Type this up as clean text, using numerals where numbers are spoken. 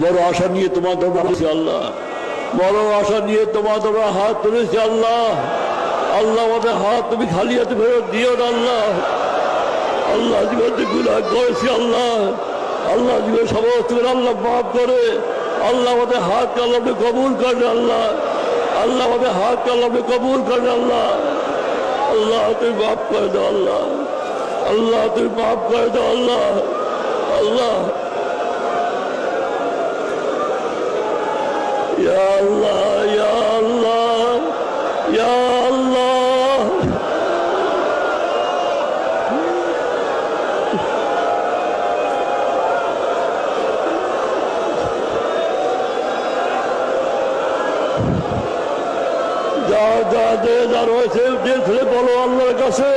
বড় আশা নিয়ে তোমার দরবারে আল্লাহ, বড় আশা নিয়ে তোমার দরবারে হাত তুলেছি আল্লাহ। আল্লাহ আমাদের হাত তুমি খালি হাতে ফেরত দিও না আল্লাহ। আল্লাহ জীবনে গুনাহ করেছি আল্লাহ, আল্লাহ জীবনে সমস্ত আল্লাহ মাফ করে। আল্লাহ আমাদের হাতকে আল্লাহ আপনি কবুল করেন আল্লাহ, আল্লাহ আমাদের হাতকে আল্লাহ আপনি কবুল করেন আল্লাহ। আল্লাহ তুমি মাফ করে দাও আল্লাহ, আল্লাহ তুমি মাফ করে দাও আল্লাহ। আল্লাহ ইয়া আল্লাহ, ইয়া আল্লাহ, ইয়া আল্লাহ। যা যা যে যা রয়েছে যে ছেলে বলো আল্লাহর কাছে।